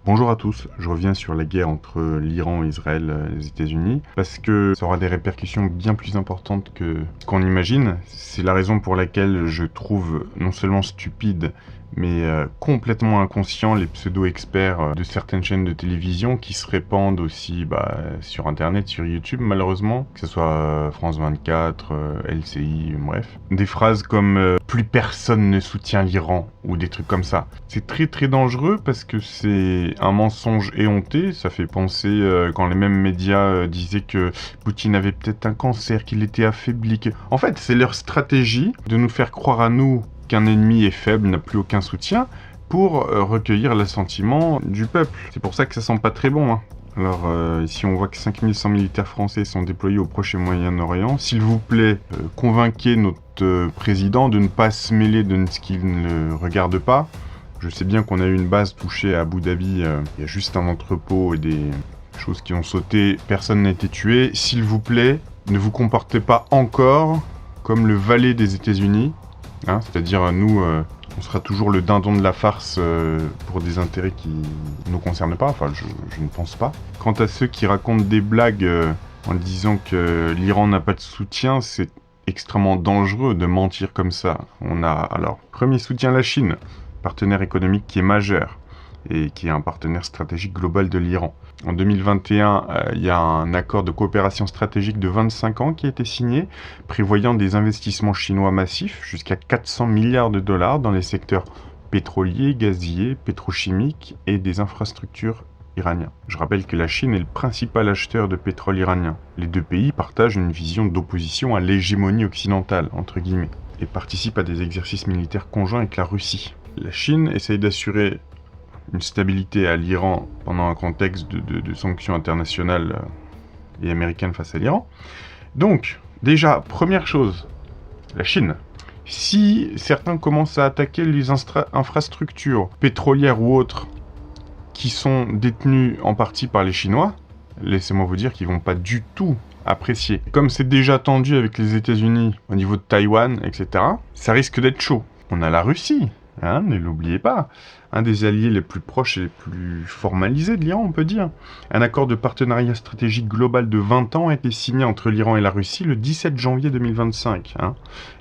Bonjour à tous, je reviens sur la guerre entre l'Iran, Israël et les États-Unis parce que ça aura des répercussions bien plus importantes que ce qu'on imagine. C'est la raison pour laquelle je trouve non seulement stupide mais complètement inconscient les pseudo-experts de certaines chaînes de télévision qui se répandent aussi sur internet, sur YouTube malheureusement, que ce soit France 24, LCI, bref. Des phrases comme plus personne ne soutient l'Iran ou des trucs comme ça. C'est très très dangereux parce que c'est un mensonge éhonté. Ça fait penser quand les mêmes médias disaient que Poutine avait peut-être un cancer, qu'il était affaibli. En fait, c'est leur stratégie de nous faire croire à nous qu'un ennemi est faible, n'a plus aucun soutien, pour recueillir l'assentiment du peuple. C'est pour ça que ça sent pas très bon, hein. Alors, ici on voit que 5100 militaires français sont déployés au Proche et Moyen-Orient. S'il vous plaît, convainquez notre président de ne pas se mêler de ce qu'il ne regarde pas. Je sais bien qu'on a eu une base touchée à Abu Dhabi, il y a juste un entrepôt et des choses qui ont sauté, personne n'a été tué. S'il vous plaît, ne vous comportez pas encore comme le valet des États-Unis. Hein, c'est-à-dire, nous, on sera toujours le dindon de la farce pour des intérêts qui ne nous concernent pas. Enfin, je ne pense pas. Quant à ceux qui racontent des blagues en disant que l'Iran n'a pas de soutien, c'est extrêmement dangereux de mentir comme ça. On a, alors, premier soutien, la Chine, partenaire économique qui est majeur et qui est un partenaire stratégique global de l'Iran. En 2021, il y a un accord de coopération stratégique de 25 ans qui a été signé, prévoyant des investissements chinois massifs, jusqu'à 400 milliards de dollars dans les secteurs pétroliers, gaziers, pétrochimiques et des infrastructures iraniens. Je rappelle que la Chine est le principal acheteur de pétrole iranien. Les deux pays partagent une vision d'opposition à l'hégémonie occidentale, entre guillemets, et participent à des exercices militaires conjoints avec la Russie. La Chine essaye d'assurer une stabilité à l'Iran pendant un contexte de sanctions internationales et américaines face à l'Iran. Donc, déjà, première chose, la Chine. Si certains commencent à attaquer les infrastructures pétrolières ou autres qui sont détenues en partie par les Chinois, laissez-moi vous dire qu'ils vont pas du tout apprécier. Comme c'est déjà tendu avec les États-Unis au niveau de Taïwan, etc., ça risque d'être chaud. On a la Russie. Hein, ne l'oubliez pas, un des alliés les plus proches et les plus formalisés de l'Iran, on peut dire. Un accord de partenariat stratégique global de 20 ans a été signé entre l'Iran et la Russie le 17 janvier 2025,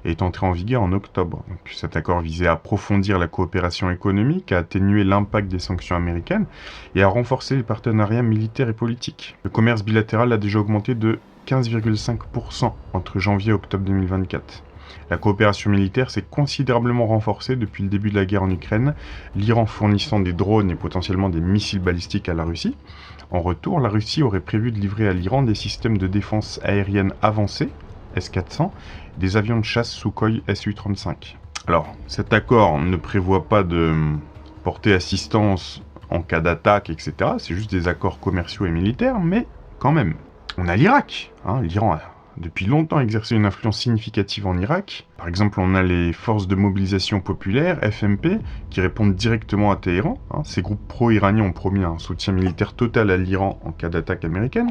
et est entré en vigueur en octobre. Donc, cet accord visait à approfondir la coopération économique, à atténuer l'impact des sanctions américaines et à renforcer les partenariats militaires et politiques. Le commerce bilatéral a déjà augmenté de 15,5% entre janvier et octobre 2024. La coopération militaire s'est considérablement renforcée depuis le début de la guerre en Ukraine, l'Iran fournissant des drones et potentiellement des missiles balistiques à la Russie. En retour, la Russie aurait prévu de livrer à l'Iran des systèmes de défense aérienne avancés, S-400, des avions de chasse Sukhoi Su-35. Alors, cet accord ne prévoit pas de porter assistance en cas d'attaque, etc. C'est juste des accords commerciaux et militaires, mais quand même. On a l'Irak, l'Iran a depuis longtemps exercé une influence significative en Irak. Par exemple, on a les forces de mobilisation populaire, FMP, qui répondent directement à Téhéran. Ces groupes pro-iraniens ont promis un soutien militaire total à l'Iran en cas d'attaque américaine.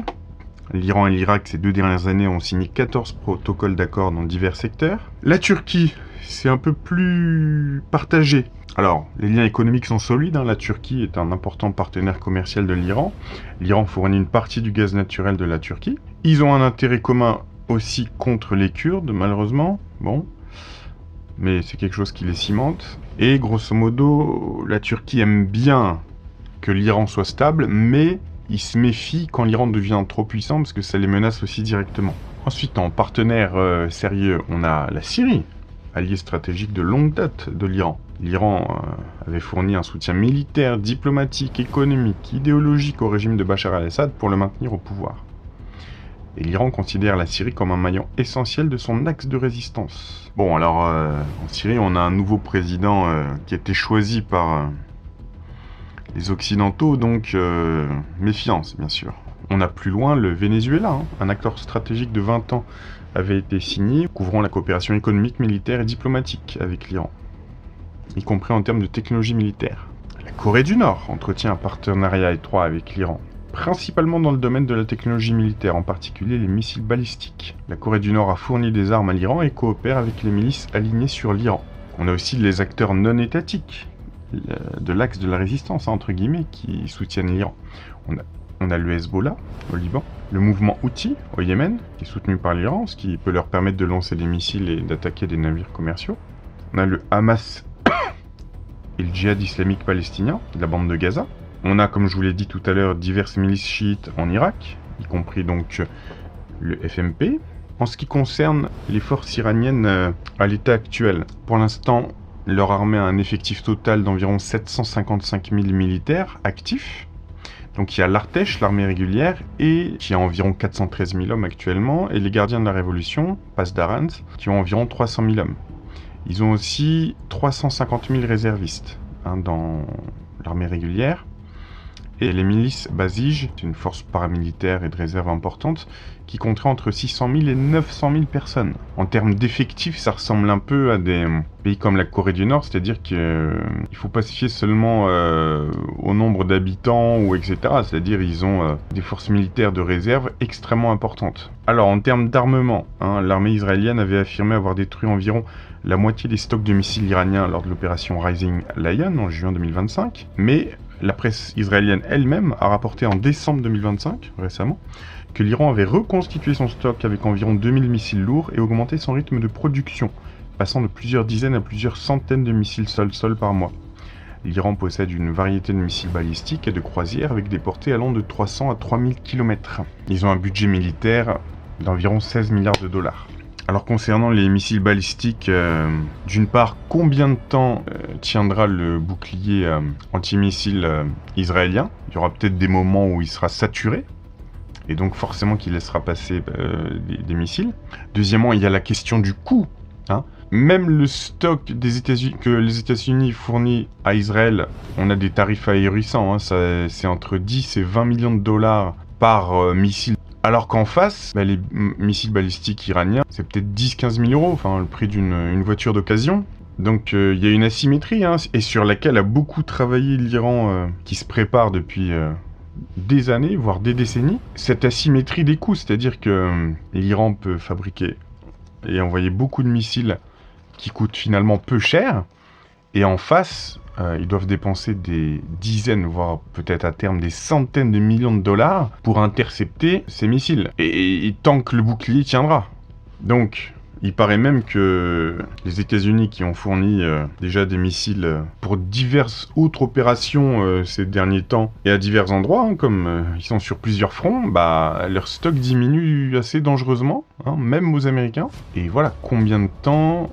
L'Iran et l'Irak, ces 2 dernières années, ont signé 14 protocoles d'accord dans divers secteurs. La Turquie, c'est un peu plus partagé. Alors, les liens économiques sont solides. La Turquie est un important partenaire commercial de l'Iran. L'Iran fournit une partie du gaz naturel de la Turquie. Ils ont un intérêt commun aussi contre les Kurdes, malheureusement. Bon, mais c'est quelque chose qui les cimente. Et grosso modo, la Turquie aime bien que l'Iran soit stable, mais ils se méfient quand l'Iran devient trop puissant, parce que ça les menace aussi directement. Ensuite, en partenaire sérieux, on a la Syrie, allié stratégique de longue date de l'Iran. L'Iran avait fourni un soutien militaire, diplomatique, économique, idéologique au régime de Bachar al-Assad pour le maintenir au pouvoir. Et l'Iran considère la Syrie comme un maillon essentiel de son axe de résistance. Bon, alors, en Syrie, on a un nouveau président qui a été choisi par les Occidentaux, donc méfiance, bien sûr. On a plus loin le Venezuela. Un accord stratégique de 20 ans avait été signé, couvrant la coopération économique, militaire et diplomatique avec l'Iran, y compris en termes de technologie militaire. La Corée du Nord entretient un partenariat étroit avec l'Iran, principalement dans le domaine de la technologie militaire, en particulier les missiles balistiques. La Corée du Nord a fourni des armes à l'Iran et coopère avec les milices alignées sur l'Iran. On a aussi les acteurs non étatiques, de l'axe de la résistance, hein, entre guillemets, qui soutiennent l'Iran. On a le Hezbollah au Liban, le mouvement Houthi au Yémen, qui est soutenu par l'Iran, ce qui peut leur permettre de lancer des missiles et d'attaquer des navires commerciaux. On a le Hamas et le djihad islamique palestinien, de la bande de Gaza. On a, comme je vous l'ai dit tout à l'heure, diverses milices chiites en Irak, y compris donc le FMP. En ce qui concerne les forces iraniennes à l'état actuel, pour l'instant, leur armée a un effectif total d'environ 755 000 militaires actifs. Donc il y a l'Artèche, l'armée régulière, et qui a environ 413 000 hommes actuellement, et les gardiens de la Révolution, Pasdaran, qui ont environ 300 000 hommes. Ils ont aussi 350 000 réservistes dans l'armée régulière. Et les milices Basij, c'est une force paramilitaire et de réserve importante, qui compterait entre 600 000 et 900 000 personnes. En termes d'effectifs, ça ressemble un peu à des pays comme la Corée du Nord, c'est-à-dire qu'il ne faut pas se fier seulement au nombre d'habitants, ou etc. C'est-à-dire ils ont des forces militaires de réserve extrêmement importantes. Alors en termes d'armement, l'armée israélienne avait affirmé avoir détruit environ la moitié des stocks de missiles iraniens lors de l'opération Rising Lion en juin 2025, mais la presse israélienne elle-même a rapporté en décembre 2025, récemment, que l'Iran avait reconstitué son stock avec environ 2000 missiles lourds et augmenté son rythme de production, passant de plusieurs dizaines à plusieurs centaines de missiles sol-sol par mois. L'Iran possède une variété de missiles balistiques et de croisières avec des portées allant de 300 à 3000 km. Ils ont un budget militaire d'environ 16 milliards de dollars. Alors concernant les missiles balistiques, d'une part, combien de temps tiendra le bouclier antimissile israélien? Il y aura peut-être des moments où il sera saturé, et donc forcément qu'il laissera passer des missiles. Deuxièmement, il y a la question du coût. Même le stock que les États-Unis fournit à Israël, on a des tarifs ahurissants, c'est entre 10 et 20 millions de dollars par missile. Alors qu'en face, les missiles balistiques iraniens, c'est peut-être 10-15 000 euros, le prix d'une voiture d'occasion. Donc il y a une asymétrie, et sur laquelle a beaucoup travaillé l'Iran, qui se prépare depuis des années, voire des décennies. Cette asymétrie des coûts, c'est-à-dire que l'Iran peut fabriquer et envoyer beaucoup de missiles qui coûtent finalement peu cher, et en face, ils doivent dépenser des dizaines, voire peut-être à terme des centaines de millions de dollars pour intercepter ces missiles. Et tant que le bouclier tiendra. Donc, il paraît même que les États-Unis, qui ont fourni déjà des missiles pour diverses autres opérations ces derniers temps, et à divers endroits, comme ils sont sur plusieurs fronts, leur stock diminue assez dangereusement, même aux Américains. Et voilà, combien de temps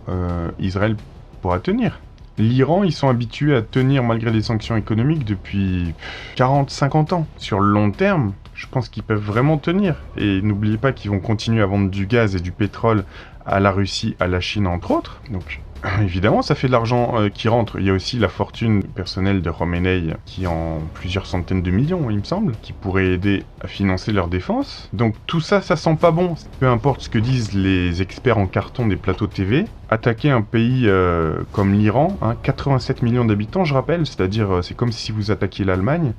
Israël pourra tenir? L'Iran, ils sont habitués à tenir malgré les sanctions économiques depuis 40-50 ans. Sur le long terme, je pense qu'ils peuvent vraiment tenir. Et n'oubliez pas qu'ils vont continuer à vendre du gaz et du pétrole à la Russie, à la Chine entre autres. Donc évidemment, ça fait de l'argent qui rentre. Il y a aussi la fortune personnelle de Khomeini qui en plusieurs centaines de millions, il me semble, qui pourrait aider à financer leur défense. Donc tout ça, ça sent pas bon. Peu importe ce que disent les experts en carton des plateaux TV, attaquer un pays comme l'Iran, 87 millions d'habitants, je rappelle, c'est-à-dire c'est comme si vous attaquiez l'Allemagne,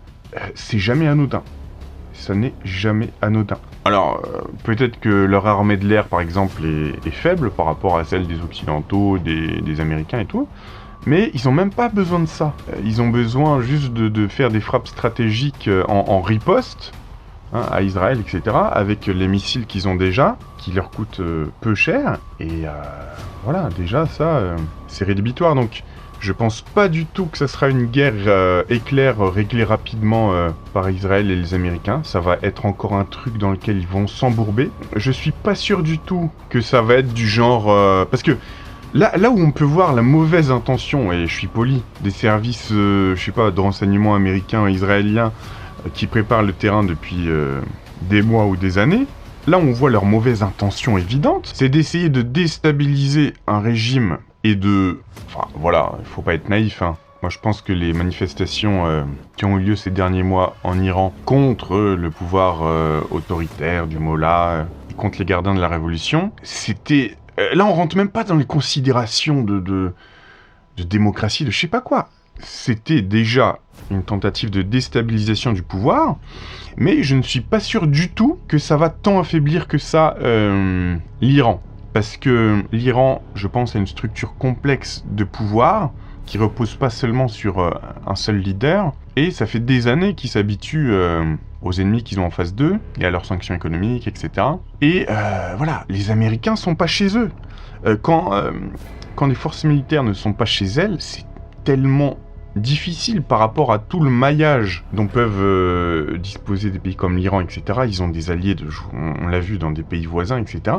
c'est jamais anodin. Ça n'est jamais anodin. Alors, peut-être que leur armée de l'air, par exemple, est faible par rapport à celle des Occidentaux, des Américains et tout, mais ils n'ont même pas besoin de ça. Ils ont besoin juste de faire des frappes stratégiques en riposte, à Israël, etc., avec les missiles qu'ils ont déjà, qui leur coûtent peu cher, et voilà, déjà, ça, c'est rédhibitoire, donc... Je pense pas du tout que ça sera une guerre éclair réglée rapidement par Israël et les Américains. Ça va être encore un truc dans lequel ils vont s'embourber. Je suis pas sûr du tout que ça va être du genre... parce que là où on peut voir la mauvaise intention, et je suis poli, des services, je sais pas, de renseignement américains, israéliens, qui préparent le terrain depuis des mois ou des années, là on voit leur mauvaise intention évidente, c'est d'essayer de déstabiliser un régime et de... Enfin, voilà, il faut pas être naïf, Moi, je pense que les manifestations qui ont eu lieu ces derniers mois en Iran contre le pouvoir autoritaire du Mollah, contre les gardiens de la Révolution, c'était... là, on rentre même pas dans les considérations de démocratie, de je sais pas quoi. C'était déjà une tentative de déstabilisation du pouvoir, mais je ne suis pas sûr du tout que ça va tant affaiblir que ça l'Iran. Parce que l'Iran, je pense, a une structure complexe de pouvoir qui repose pas seulement sur un seul leader, et ça fait des années qu'ils s'habituent aux ennemis qu'ils ont en face d'eux, et à leurs sanctions économiques, etc. Et voilà, les Américains sont pas chez eux. Quand les forces militaires ne sont pas chez elles, c'est tellement difficile par rapport à tout le maillage dont peuvent disposer des pays comme l'Iran, etc. Ils ont des alliés, on l'a vu, dans des pays voisins, etc.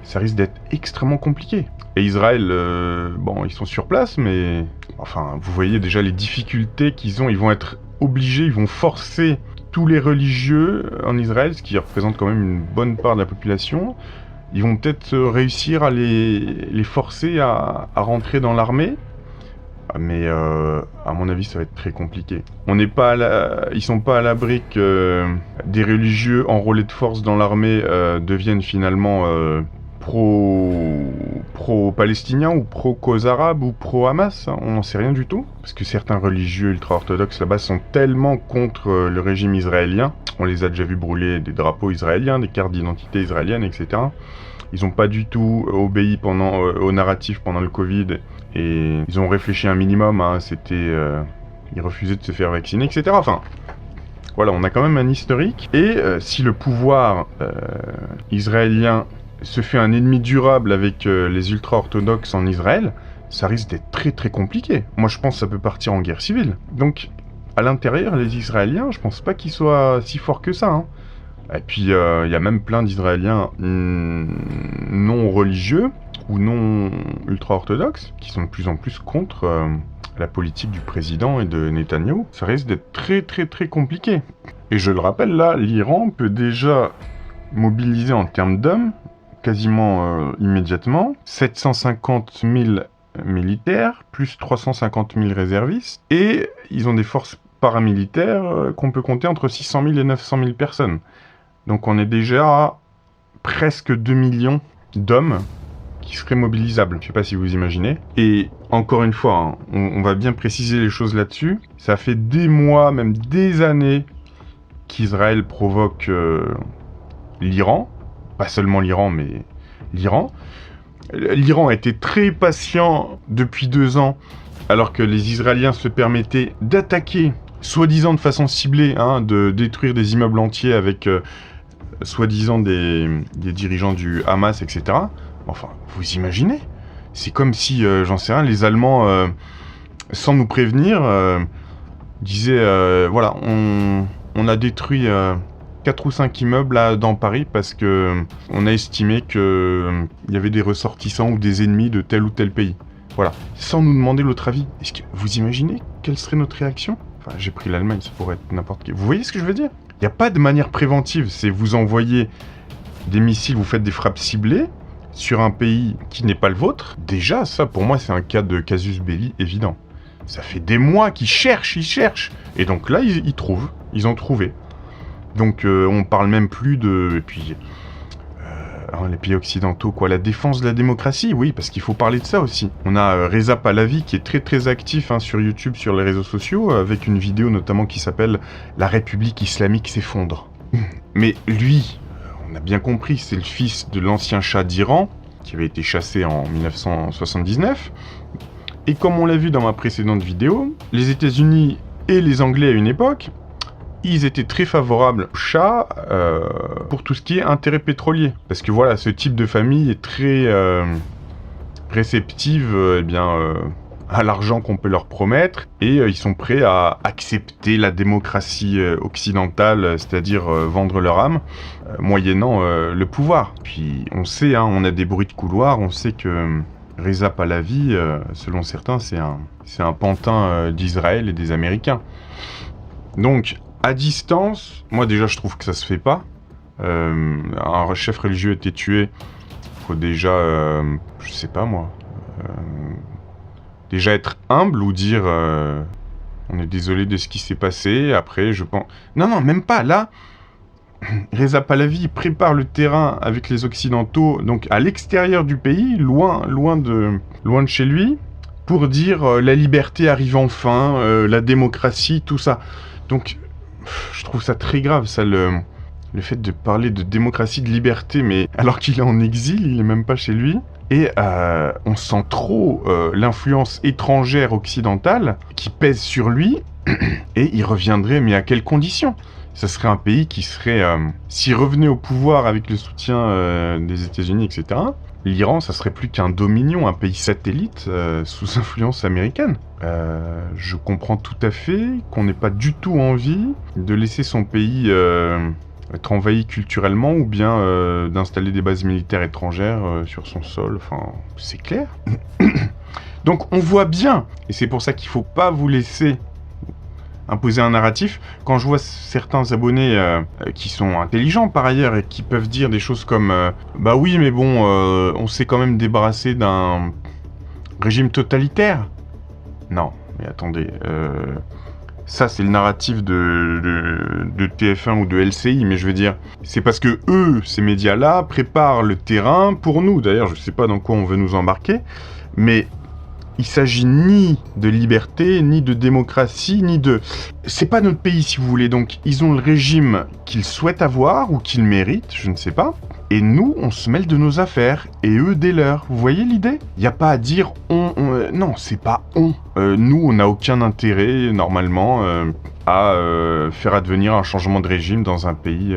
Ça risque d'être extrêmement compliqué. Et Israël, bon, ils sont sur place, mais... Enfin, vous voyez déjà les difficultés qu'ils ont. Ils vont être obligés, ils vont forcer tous les religieux en Israël, ce qui représente quand même une bonne part de la population. Ils vont peut-être réussir à les forcer à rentrer dans l'armée. Mais à mon avis, ça va être très compliqué. Ils sont pas à l'abri que des religieux enrôlés de force dans l'armée deviennent finalement pro-palestiniens ou pro-cause arabe ou pro-Hamas. On n'en sait rien du tout. Parce que certains religieux ultra-orthodoxes là-bas sont tellement contre le régime israélien. On les a déjà vus brûler des drapeaux israéliens, des cartes d'identité israéliennes, etc. Ils n'ont pas du tout obéi au narratif pendant le Covid. Et ils ont réfléchi un minimum, hein, ils refusaient de se faire vacciner, etc. Enfin, voilà, on a quand même un historique. Et si le pouvoir israélien se fait un ennemi durable avec les ultra-orthodoxes en Israël, ça risque d'être très très compliqué. Moi je pense que ça peut partir en guerre civile. Donc, à l'intérieur, les Israéliens, je pense pas qu'ils soient si forts que ça, hein. Et puis, il y a même plein d'Israéliens non religieux ou non ultra-orthodoxes qui sont de plus en plus contre la politique du président et de Netanyahou. Ça risque d'être très très très compliqué. Et je le rappelle, là, l'Iran peut déjà mobiliser en termes d'hommes, quasiment immédiatement, 750 000 militaires, plus 350 000 réservistes, et ils ont des forces paramilitaires qu'on peut compter entre 600 000 et 900 000 personnes. Donc on est déjà à presque 2 millions d'hommes qui seraient mobilisables. Je sais pas si vous imaginez. Et encore une fois, hein, on va bien préciser les choses là-dessus. Ça fait des mois, même des années, qu'Israël provoque l'Iran. Pas seulement l'Iran, mais l'Iran. L'Iran a été très patient depuis 2 ans, alors que les Israéliens se permettaient d'attaquer, soi-disant de façon ciblée, hein, de détruire des immeubles entiers avec soi-disant des dirigeants du Hamas, etc. Enfin, vous imaginez? C'est comme si, j'en sais rien, les Allemands, sans nous prévenir, disaient, voilà, on a détruit 4 ou 5 immeubles là, dans Paris parce que on a estimé qu'il y avait des ressortissants ou des ennemis de tel ou tel pays. Voilà, sans nous demander l'autre avis. Est-ce que vous imaginez quelle serait notre réaction? Enfin, j'ai pris l'Allemagne, ça pourrait être n'importe qui. Vous voyez ce que je veux dire? Il n'y a pas de manière préventive, c'est vous envoyer des missiles, vous faites des frappes ciblées sur un pays qui n'est pas le vôtre. Déjà, ça, pour moi, c'est un cas de casus belli évident. Ça fait des mois qu'ils cherchent, Et donc là, ils trouvent, ils ont trouvé. Donc, on parle même plus de... Et puis, les pays occidentaux, quoi, la défense de la démocratie, oui, parce qu'il faut parler de ça aussi. On a Reza Pahlavi qui est très très actif sur YouTube, sur les réseaux sociaux, avec une vidéo notamment qui s'appelle « La République islamique s'effondre ». Mais lui, on a bien compris, c'est le fils de l'ancien Shah d'Iran, qui avait été chassé en 1979. Et comme on l'a vu dans ma précédente vidéo, les États-Unis et les Anglais à une époque, ils étaient très favorables au Shah pour tout ce qui est intérêt pétrolier. Parce que voilà, ce type de famille est très réceptive à l'argent qu'on peut leur promettre. Et ils sont prêts à accepter la démocratie occidentale, c'est-à-dire vendre leur âme, moyennant le pouvoir. Puis on sait, hein, on a des bruits de couloir, on sait que Reza Pahlavi, selon certains, c'est un pantin d'Israël et des Américains. Donc, à distance, moi déjà je trouve que ça se fait pas. Un chef religieux a été tué. Faut déjà, je sais pas moi, déjà être humble ou dire on est désolé de ce qui s'est passé. Après, je pense... Non, même pas. Là, Reza Pahlavi prépare le terrain avec les Occidentaux, donc à l'extérieur du pays, loin de chez lui, pour dire la liberté arrive enfin, la démocratie, tout ça. Donc, je trouve ça très grave, ça, Le fait de parler de démocratie, de liberté, mais alors qu'il est en exil, il est même pas chez lui. Et on sent trop l'influence étrangère occidentale qui pèse sur lui, et il reviendrait, mais à quelles conditions? Ça serait un pays qui serait, s'il revenait au pouvoir avec le soutien des États-Unis, etc., l'Iran, ça serait plus qu'un dominion, un pays satellite sous influence américaine. Je comprends tout à fait qu'on n'ait pas du tout envie de laisser son pays être envahi culturellement ou bien d'installer des bases militaires étrangères sur son sol. Enfin, c'est clair. Donc on voit bien, et c'est pour ça qu'il faut pas vous laisser imposer un narratif. Quand je vois certains abonnés qui sont intelligents par ailleurs et qui peuvent dire des choses comme bah oui mais bon on s'est quand même débarrassé d'un régime totalitaire. Non mais attendez, ça c'est le narratif de TF1 ou de LCI, mais je veux dire c'est parce que eux, ces médias-là, préparent le terrain pour nous. D'ailleurs je sais pas dans quoi on veut nous embarquer, mais il s'agit ni de liberté, ni de démocratie, ni de... C'est pas notre pays, si vous voulez. Donc, ils ont le régime qu'ils souhaitent avoir, ou qu'ils méritent, je ne sais pas. Et nous, on se mêle de nos affaires, et eux des leurs. Vous voyez l'idée? Il n'y a pas à dire on... non, c'est pas on. Nous, on n'a aucun intérêt, normalement, à faire advenir un changement de régime dans un pays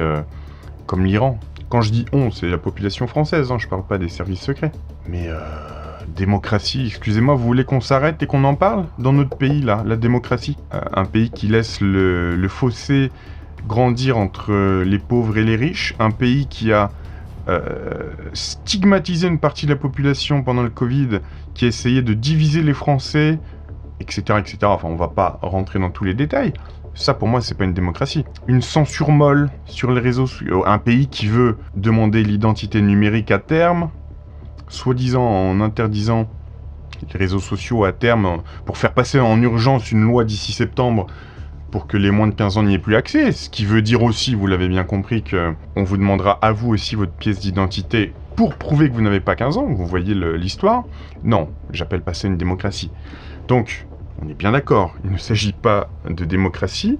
comme l'Iran. Quand je dis on, c'est la population française, hein, je parle pas des services secrets. Mais démocratie, excusez-moi, vous voulez qu'on s'arrête et qu'on en parle dans notre pays, là, la démocratie? Un pays qui laisse le fossé grandir entre les pauvres et les riches, un pays qui a stigmatisé une partie de la population pendant le Covid, qui a essayé de diviser les Français, etc., etc. Enfin, on va pas rentrer dans tous les détails. Ça, pour moi, c'est pas une démocratie. Une censure molle sur les réseaux sociaux, un pays qui veut demander l'identité numérique à terme, soi-disant en interdisant les réseaux sociaux à terme pour faire passer en urgence une loi d'ici septembre pour que les moins de 15 ans n'y aient plus accès. Ce qui veut dire aussi, vous l'avez bien compris, qu'on vous demandera à vous aussi votre pièce d'identité pour prouver que vous n'avez pas 15 ans. Vous voyez l'histoire? Non, j'appelle pas ça une démocratie. Donc, on est bien d'accord, il ne s'agit pas de démocratie.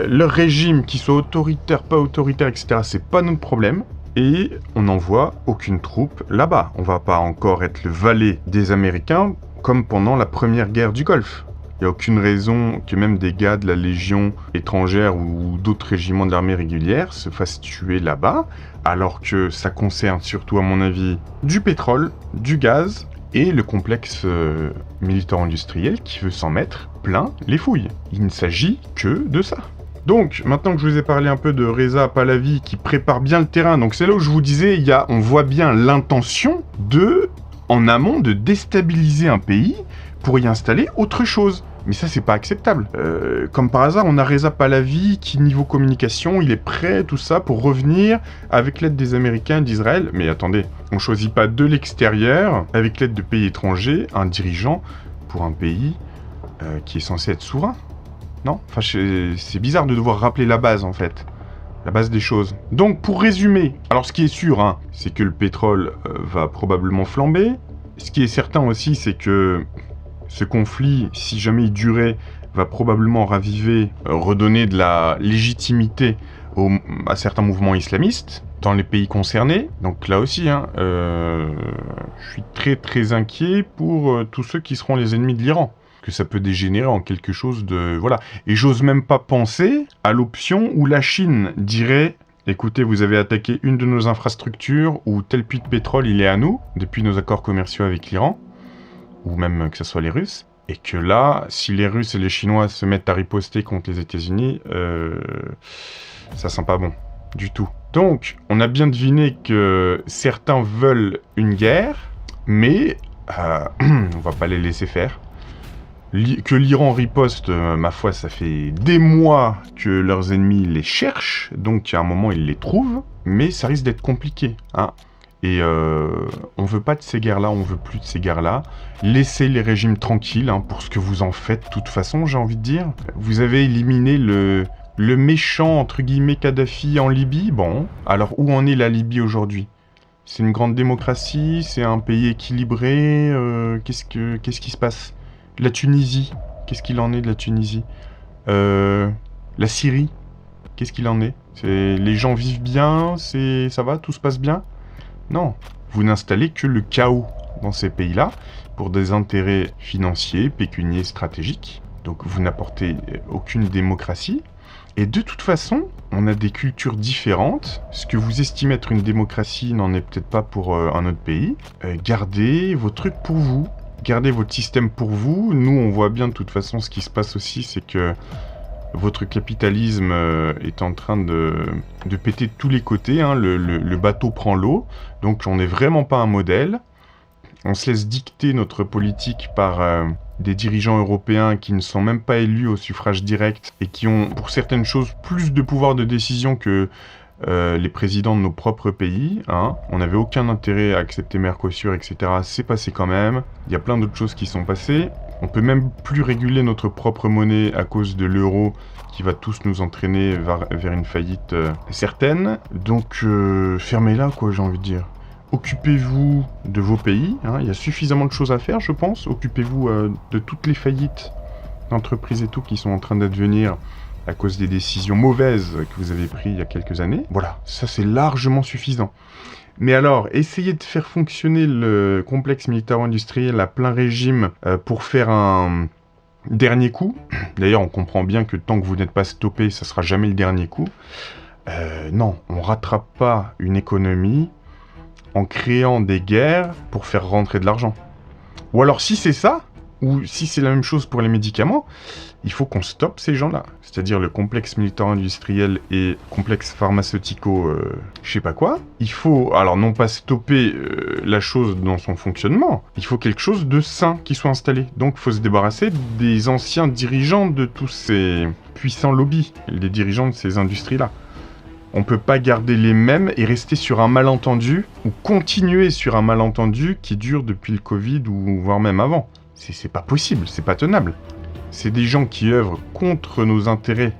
Leur régime, qu'il soit autoritaire, pas autoritaire, etc., c'est pas notre problème. Et on n'envoie aucune troupe là-bas. On va pas encore être le valet des Américains comme pendant la première guerre du Golfe. Il n'y a aucune raison que même des gars de la Légion étrangère ou d'autres régiments de l'armée régulière se fassent tuer là-bas, alors que ça concerne surtout, à mon avis, du pétrole, du gaz et le complexe militaire-industriel qui veut s'en mettre plein les fouilles. Il ne s'agit que de ça. Donc, maintenant que je vous ai parlé un peu de Reza Pahlavi qui prépare bien le terrain, donc c'est là où je vous disais, on voit bien l'intention en amont, de déstabiliser un pays pour y installer autre chose. Mais ça, c'est pas acceptable. Comme par hasard, on a Reza Pahlavi qui, niveau communication, il est prêt, tout ça, pour revenir avec l'aide des Américains et d'Israël. Mais attendez, on choisit pas de l'extérieur, avec l'aide de pays étrangers, un dirigeant pour un pays qui est censé être souverain. Non? Enfin, c'est bizarre de devoir rappeler la base, en fait. La base des choses. Donc, pour résumer, alors ce qui est sûr, hein, c'est que le pétrole va probablement flamber. Ce qui est certain aussi, c'est que ce conflit, si jamais il durait, va probablement raviver, redonner de la légitimité à certains mouvements islamistes dans les pays concernés. Donc là aussi, hein, je suis très très inquiet pour tous ceux qui seront les ennemis de l'Iran. Que ça peut dégénérer en quelque chose de... Voilà. Et j'ose même pas penser à l'option où la Chine dirait « Écoutez, vous avez attaqué une de nos infrastructures, ou tel puits de pétrole, il est à nous, depuis nos accords commerciaux avec l'Iran, ou même que ce soit les Russes. » Et que là, si les Russes et les Chinois se mettent à riposter contre les États-Unis, ça sent pas bon du tout. Donc, on a bien deviné que certains veulent une guerre, mais on va pas les laisser faire. Que l'Iran riposte, ma foi, ça fait des mois que leurs ennemis les cherchent, donc à un moment ils les trouvent, mais ça risque d'être compliqué, hein. Et on veut pas de ces guerres-là, on veut plus de ces guerres-là. Laissez les régimes tranquilles, hein, pour ce que vous en faites, de toute façon, j'ai envie de dire. Vous avez éliminé le méchant, entre guillemets, Kadhafi en Libye. Bon, alors où en est la Libye aujourd'hui? C'est une grande démocratie? C'est un pays équilibré? Qu'est-ce qui se passe? La Tunisie, qu'est-ce qu'il en est de la Tunisie? La Syrie, Qu'est-ce qu'il en est? Les gens vivent bien, ça va, tout se passe bien? Non, vous n'installez que le chaos dans ces pays-là pour des intérêts financiers, pécuniaires, stratégiques. Donc vous n'apportez aucune démocratie. Et de toute façon, on a des cultures différentes. Ce que vous estimez être une démocratie n'en est peut-être pas pour un autre pays. Gardez vos trucs pour vous. Gardez votre système pour vous. Nous, on voit bien de toute façon ce qui se passe aussi, c'est que votre capitalisme est en train de péter de tous les côtés. Hein. Le bateau prend l'eau. Donc on n'est vraiment pas un modèle. On se laisse dicter notre politique par des dirigeants européens qui ne sont même pas élus au suffrage direct et qui ont, pour certaines choses, plus de pouvoir de décision que les présidents de nos propres pays. Hein. On n'avait aucun intérêt à accepter Mercosur, etc. C'est passé quand même. Il y a plein d'autres choses qui sont passées. On peut même plus réguler notre propre monnaie à cause de l'euro qui va tous nous entraîner vers une faillite certaine. Donc fermez-la, quoi, j'ai envie de dire. Occupez-vous de vos pays, hein. Il y a suffisamment de choses à faire, je pense. Occupez-vous de toutes les faillites d'entreprises et tout qui sont en train d'advenir à cause des décisions mauvaises que vous avez prises il y a quelques années. Voilà, ça c'est largement suffisant. Mais alors, essayez de faire fonctionner le complexe militaro-industriel à plein régime pour faire un dernier coup. D'ailleurs, on comprend bien que tant que vous n'êtes pas stoppé, ça sera jamais le dernier coup. Non, on rattrape pas une économie en créant des guerres pour faire rentrer de l'argent. Ou alors si c'est ça, ou si c'est la même chose pour les médicaments, il faut qu'on stoppe ces gens-là. C'est-à-dire le complexe militaro-industriel et complexe pharmaceutico, je sais pas quoi. Il faut, alors non pas stopper la chose dans son fonctionnement, il faut quelque chose de sain qui soit installé. Donc il faut se débarrasser des anciens dirigeants de tous ces puissants lobbies, les dirigeants de ces industries-là. On peut pas garder les mêmes et rester sur un malentendu, ou continuer sur un malentendu qui dure depuis le Covid, ou voire même avant. C'est pas possible, c'est pas tenable. C'est des gens qui œuvrent contre nos intérêts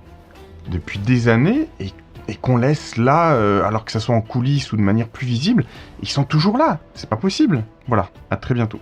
depuis des années, et qu'on laisse là, alors que ça soit en coulisses ou de manière plus visible, ils sont toujours là. C'est pas possible. Voilà, à très bientôt.